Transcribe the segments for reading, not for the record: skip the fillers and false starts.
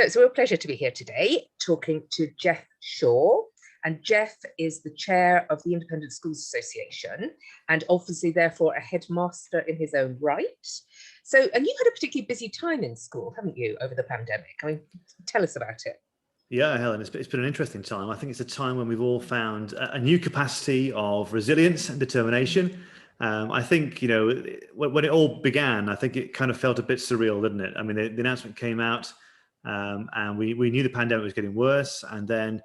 it's a real pleasure to be here today talking to Jeff Shaw. And Jeff is the chair of the Independent Schools Association and obviously therefore a headmaster in his own right. So, and you've had a particularly busy time in school, haven't you, over the pandemic? I mean, tell us about it. Yeah, Helen, it's been an interesting time. I think it's a time when we've all found a new capacity of resilience and determination. I think, when it all began, I think it kind of felt a bit surreal, didn't it? I mean, the announcement came out and we knew the pandemic was getting worse. And then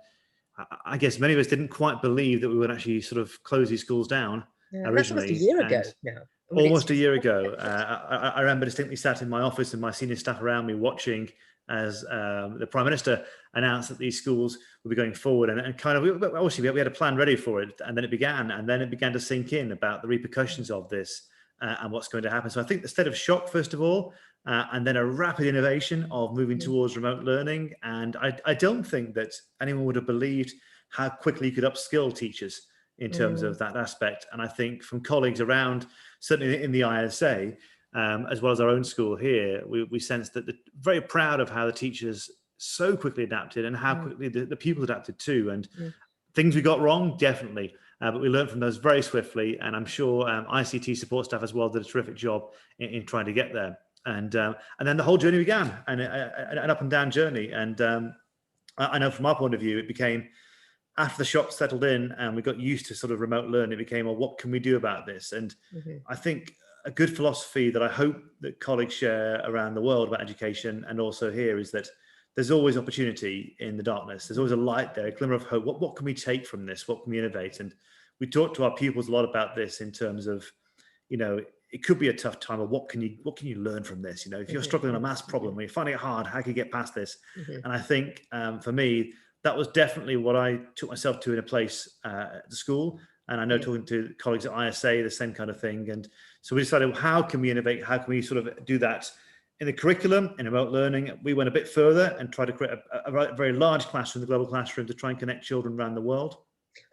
I guess many of us didn't quite believe that we would actually sort of close these schools down originally. That's almost a year ago now. Almost a year ago. I remember distinctly sat in my office and my senior staff around me watching as the Prime Minister announced that these schools would be going forward, and kind of obviously we had a plan ready for it, and then it began to sink in about the repercussions of this and what's going to happen. So I think the state of shock first of all, and then a rapid innovation of moving towards remote learning, and I don't think that anyone would have believed how quickly you could upskill teachers in terms of that aspect. And I think from colleagues around, certainly in the ISA, as well as our own school here, we sense that they're very proud of how the teachers so quickly adapted and how quickly the pupils adapted too. And things we got wrong, definitely, but we learned from those very swiftly. And I'm sure ICT support staff as well did a terrific job in trying to get there. And then the whole journey began, and an up and down journey. And I know from our point of view, it became, after the shock settled in and we got used to sort of remote learning, it became, well, what can we do about this? And I think a good philosophy that I hope that colleagues share around the world about education and also here is that there's always opportunity in the darkness. There's always a light there, a glimmer of hope. What can we take from this? What can we innovate? And we talk to our pupils a lot about this in terms of, it could be a tough time, but what can you learn from this? If you're struggling on a maths problem, when you're finding it hard, how can you get past this? And I think for me, that was definitely what I took myself to in a place at the school. And I know talking to colleagues at ISA, the same kind of thing. And so we decided, well, how can we innovate? How can we sort of do that in the curriculum, in remote learning? We went a bit further and tried to create a very large classroom, the global classroom, to try and connect children around the world.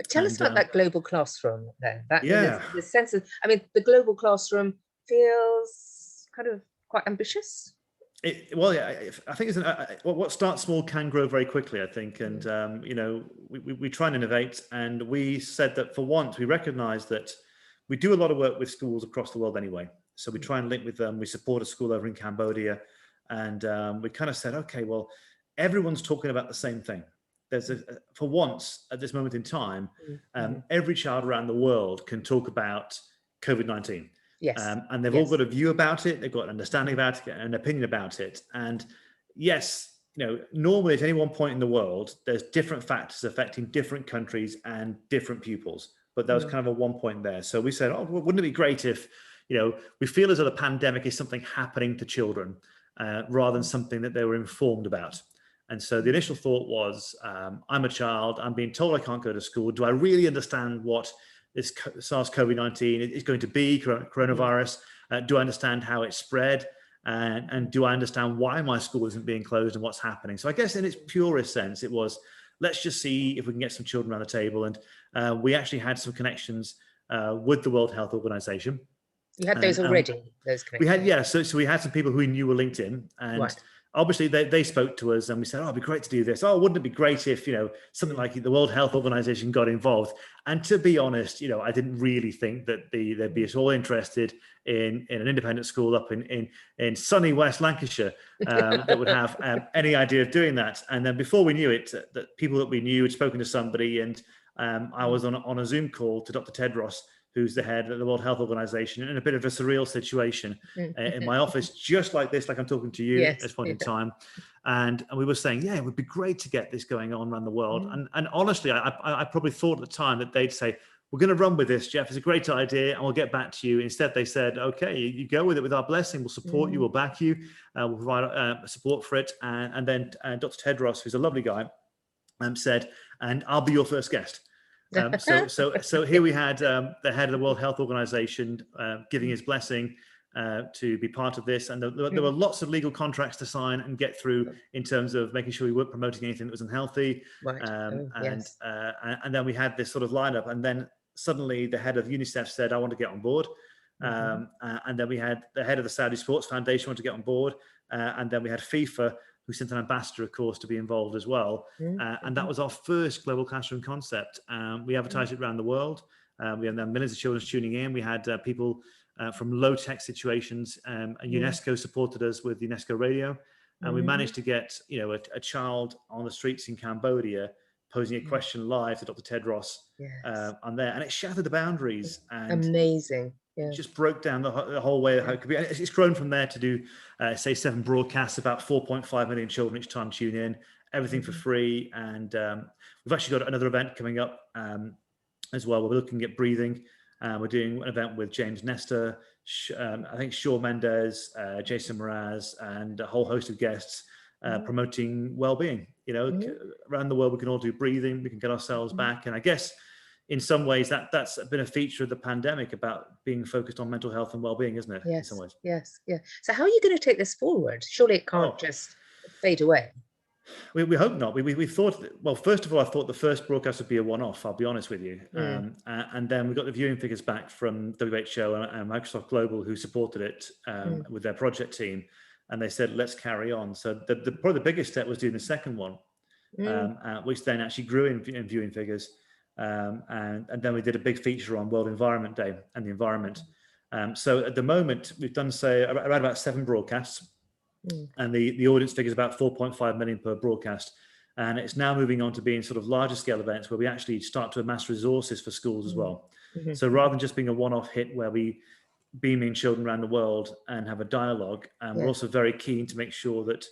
Tell us about that global classroom then. The sense of, the global classroom feels kind of quite ambitious. I think what starts small can grow very quickly, I think. And, we try and innovate. And we said that for once, we recognize that we do a lot of work with schools across the world anyway. So we try and link with them. We support a school over in Cambodia. And we kind of said, okay, well, everyone's talking about the same thing. There's for once, at this moment in time, every child around the world can talk about COVID-19. Yes. And they've all got a view about it. They've got an understanding about it, an opinion about it. And yes, normally at any one point in the world, there's different factors affecting different countries and different pupils. But there was kind of a one point there. So we said, wouldn't it be great if, we feel as though the pandemic is something happening to children rather than something that they were informed about. And so the initial thought was, I'm a child, I'm being told I can't go to school. Do I really understand what this SARS-CoV-19 is going to be, coronavirus? Do I understand how it's spread? And do I understand why my school isn't being closed and what's happening? So I guess in its purest sense, it was, let's just see if we can get some children around the table. And we actually had some connections with the World Health Organization. You had those already, those connections? So we had some people who we knew were linked in. And obviously they spoke to us and we said, it'd be great to do this. Wouldn't it be great if, something like the World Health Organization got involved? And to be honest, I didn't really think that they'd be at all interested in an independent school up in sunny West Lancashire that would have any idea of doing that. And then before we knew it, that people that we knew had spoken to somebody, and I was on a Zoom call to Dr. Tedros, who's the head of the World Health Organization, in a bit of a surreal situation in my office, just like this, like I'm talking to you at this point in time. And we were saying, it would be great to get this going on around the world. And honestly, I probably thought at the time that they'd say, we're going to run with this, Jeff. It's a great idea, and we'll get back to you. Instead, they said, okay, you go with it with our blessing. We'll support you, we'll back you, we'll provide support for it. And then Dr. Tedros, who's a lovely guy, said, and I'll be your first guest. So here we had the head of the World Health Organization giving his blessing to be part of this, and there were lots of legal contracts to sign and get through in terms of making sure we weren't promoting anything that was unhealthy. And then we had this sort of lineup, and then suddenly the head of UNICEF said, I want to get on board. And then we had the head of the Saudi Sports Foundation want to get on board, and then we had FIFA, who sent an ambassador, of course, to be involved as well. And that was our first global classroom concept. We advertised it around the world. We had millions of children tuning in. We had people from low-tech situations. And UNESCO supported us with UNESCO Radio. And we managed to get, a child on the streets in Cambodia posing a question live to Dr. Tedros on there. And it shattered the boundaries. And amazing. it just broke down the whole way how it could be. It's grown from there to do, say, 7 broadcasts, about 4.5 million children each time tune in, everything for free. And we've actually got another event coming up as well, where we're looking at breathing. We're doing an event with James Nestor, I think Shawn Mendes, Jason Mraz, and a whole host of guests promoting well-being. Around the world, we can all do breathing, we can get ourselves back. And I guess in some ways that's been a feature of the pandemic, about being focused on mental health and well-being, isn't it? Yes, in some ways. yes. So how are you going to take this forward? Surely it can't just fade away. We hope not. We thought, well, first of all, I thought the first broadcast would be a one-off, I'll be honest with you. And then we got the viewing figures back from WHO and Microsoft Global, who supported it with their project team. And they said, let's carry on. So probably the biggest step was doing the second one, which then actually grew in viewing figures. And then we did a big feature on World Environment Day and the environment. So at the moment, we've done, say, around about 7 broadcasts. And the audience figure is about 4.5 million per broadcast. And it's now moving on to being sort of larger scale events where we actually start to amass resources for schools as well. So rather than just being a one-off hit where we beam in children around the world and have a dialogue, we're also very keen to make sure that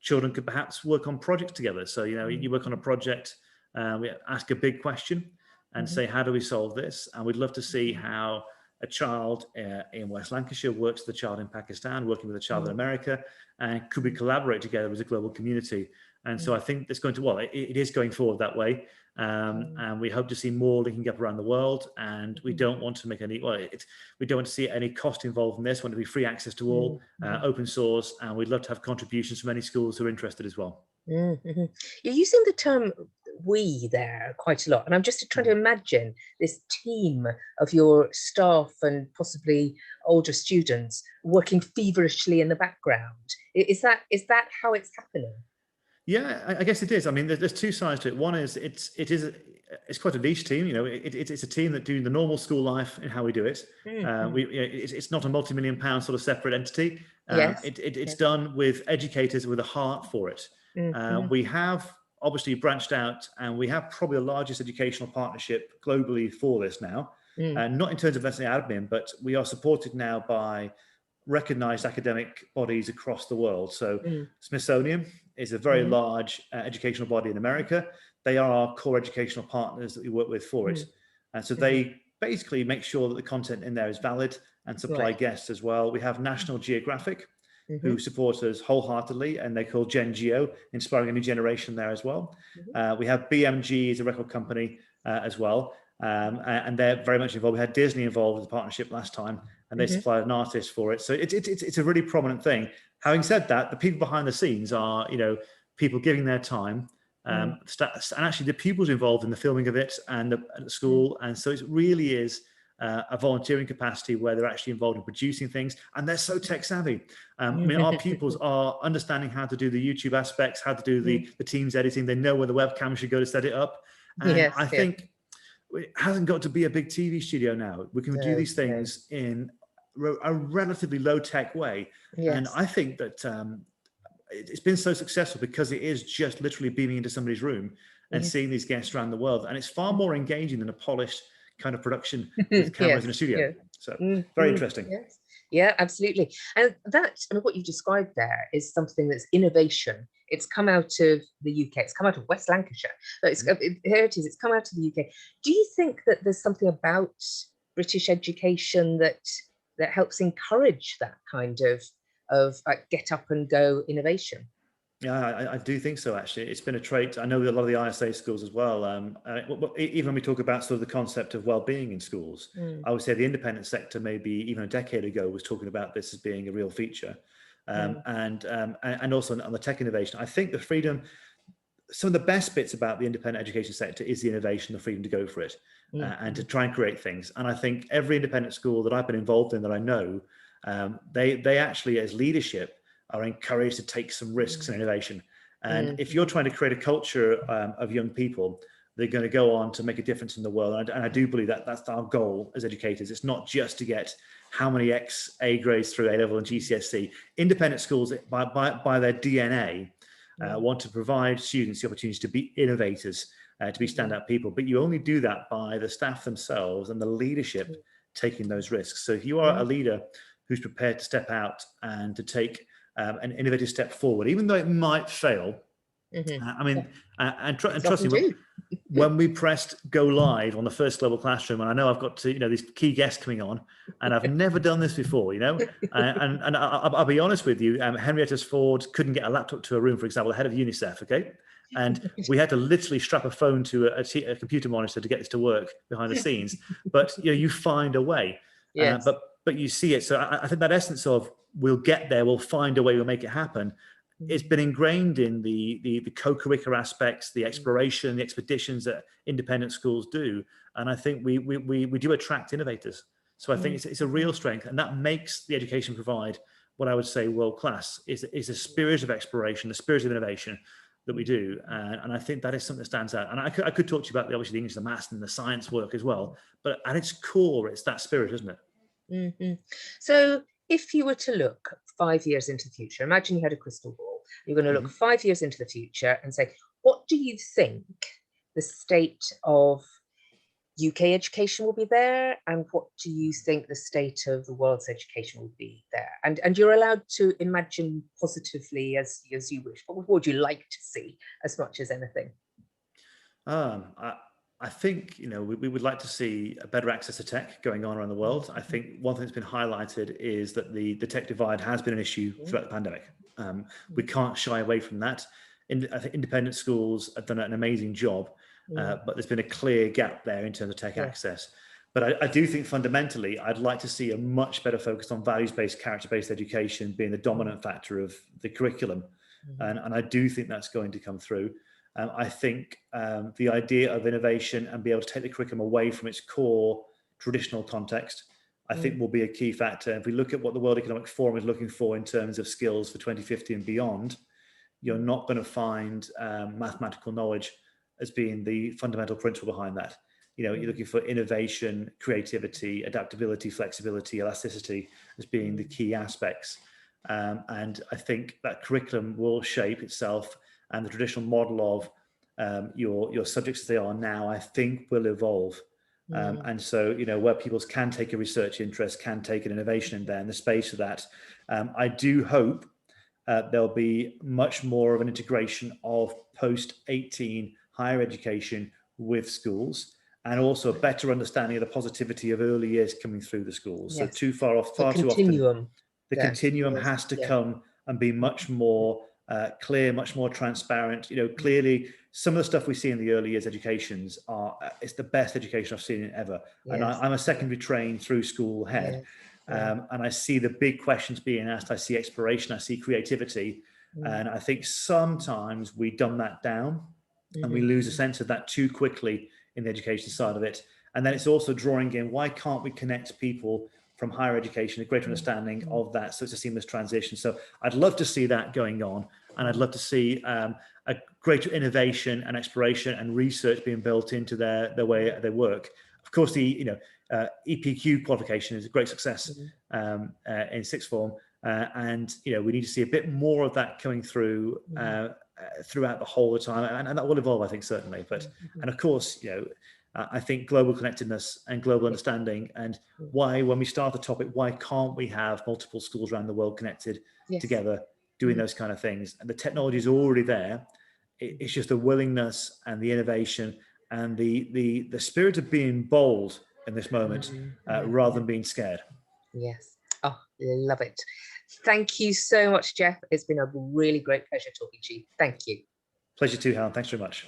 children could perhaps work on projects together. So, you work on a project, we ask a big question and say, how do we solve this? And we'd love to see how a child in West Lancashire works with a child in Pakistan, working with a child in America, and could we collaborate together as a global community? And so I think it's going to, well, it is going forward that way. And we hope to see more linking up around the world. And we don't want to make any, we don't want to see any cost involved in this. We want it to be free access to all, open source. And we'd love to have contributions from any schools who are interested as well. You're using the term we there quite a lot, and I'm just trying to imagine this team of your staff and possibly older students working feverishly in the background. Is that how it's happening? Yeah, I guess it is. I mean, there's 2 sides to it. One is it's quite a niche team. It's a team that do the normal school life and how we do it. It's not a multi-million-pound sort of separate entity. It's done with educators with a heart for it. We have obviously branched out, and we have probably the largest educational partnership globally for this now. Not in terms of necessarily admin, but we are supported now by recognized academic bodies across the world. So Smithsonian is a very large educational body in America. They are our core educational partners that we work with for it. And so they basically make sure that the content in there is valid and supply guests as well. We have National Geographic, who support us wholeheartedly, and they call Gen Geo, inspiring a new generation there as well. We have BMG as a record company as well, and they're very much involved. We had Disney involved with the partnership last time, and they supplied an artist for it. So it's a really prominent thing. Having said that, the people behind the scenes are, people giving their time, and actually the pupils involved in the filming of it and at school. And so it really is a volunteering capacity where they're actually involved in producing things, and they're so tech savvy. I mean, our pupils are understanding how to do the YouTube aspects, how to do the Teams editing. They know where the webcam should go to set it up. And I think it hasn't got to be a big TV studio now. We can do these things in a relatively low tech way. And I think that it's been so successful because it is just literally beaming into somebody's room and seeing these guests around the world. And it's far more engaging than a polished kind of production with cameras in a studio. So very interesting. Yeah, absolutely. And that, I mean, what you described there is something that's innovation. It's come out of the UK. It's come out of West Lancashire. But here it is. It's come out of the UK. Do you think that there's something about British education that helps encourage that kind of get up and go innovation? Yeah, I do think so, actually. It's been a trait. I know a lot of the ISA schools as well. Even when we talk about sort of the concept of well-being in schools, I would say the independent sector, maybe even a decade ago, was talking about this as being a real feature. And also on the tech innovation. I think the freedom, some of the best bits about the independent education sector is the innovation, the freedom to go for it and to try and create things. And I think every independent school that I've been involved in that I know, they actually, as leadership, are encouraged to take some risks in innovation. And Mm. if you're trying to create a culture of young people, they're going to go on to make a difference in the world. And I do believe that that's our goal as educators. It's not just to get how many A grades through A-level and GCSE. Independent schools, by their DNA, want to provide students the opportunity to be innovators, to be standout people. But you only do that by the staff themselves and the leadership taking those risks. So if you are a leader who's prepared to step out and to take an innovative step forward, even though it might fail, I mean, and trust me, when we pressed go live on the first Global Classroom, and I know I've got to, these key guests coming on, and I've never done this before, and I'll be honest with you, Henrietta Ford couldn't get a laptop to her room, for example, the head of UNICEF, okay? And we had to literally strap a phone to a computer monitor to get this to work behind the scenes. But you find a way. Yes. But you see it. So I think that essence of we'll get there, we'll find a way, we'll make it happen. It's been ingrained in the co-curricular aspects, the exploration, the expeditions that independent schools do. And I think we do attract innovators. So I think it's a real strength, and that makes the education provide what I would say world class is a spirit of exploration, the spirit of innovation that we do. And I think that is something that stands out. And I could talk to you about obviously the English, the maths and the science work as well, but at its core, it's that spirit, isn't it? Mm-hmm. So if you were to look 5 years into the future, imagine you had a crystal ball, you're going to look 5 years into the future and say, what do you think the state of UK education will be there, and what do you think the state of the world's education will be there? And you're allowed to imagine positively as you wish. What would you like to see as much as anything? I think we would like to see a better access to tech going on around the world. I think one thing that's been highlighted is that the tech divide has been an issue throughout the pandemic. We can't shy away from that. I think independent schools have done an amazing job, but there's been a clear gap there in terms of tech access. But I do think fundamentally, I'd like to see a much better focus on values-based, character-based education being the dominant factor of the curriculum. And I do think that's going to come through. I think the idea of innovation and be able to take the curriculum away from its core traditional context, I think will be a key factor. If we look at what the World Economic Forum is looking for in terms of skills for 2050 and beyond, you're not going to find mathematical knowledge as being the fundamental principle behind that. You're looking for innovation, creativity, adaptability, flexibility, elasticity as being the key aspects. And I think that curriculum will shape itself, and the traditional model of your subjects as they are now, I think will evolve. And so, where people can take a research interest, can take an innovation in there, in the space of that, I do hope there'll be much more of an integration of post-18 higher education with schools, and also a better understanding of the positivity of early years coming through the schools. So far too often, the continuum has to come and be much more clear, much more transparent. Clearly some of the stuff we see in the early years educations it's the best education I've seen ever. And I'm a secondary trained through school head. And I see the big questions being asked. I see exploration, I see creativity. And I think sometimes we dumb that down and we lose a sense of that too quickly in the education side of it. And then it's also drawing in, why can't we connect people from higher education, a greater understanding of that, so it's a seamless transition. So I'd love to see that going on, and I'd love to see a greater innovation and exploration and research being built into their way they work. Of course, the EPQ qualification is a great success in sixth form, and we need to see a bit more of that coming through throughout the whole of the time, and that will evolve, I think, certainly. But and of course, I think global connectedness and global understanding, and why, when we start the topic, why can't we have multiple schools around the world connected together, doing those kind of things? And the technology is already there. It's just the willingness and the innovation and the spirit of being bold in this moment, rather than being scared. Yes. Oh, love it. Thank you so much, Jeff. It's been a really great pleasure talking to you. Thank you. Pleasure too, Helen. Thanks very much.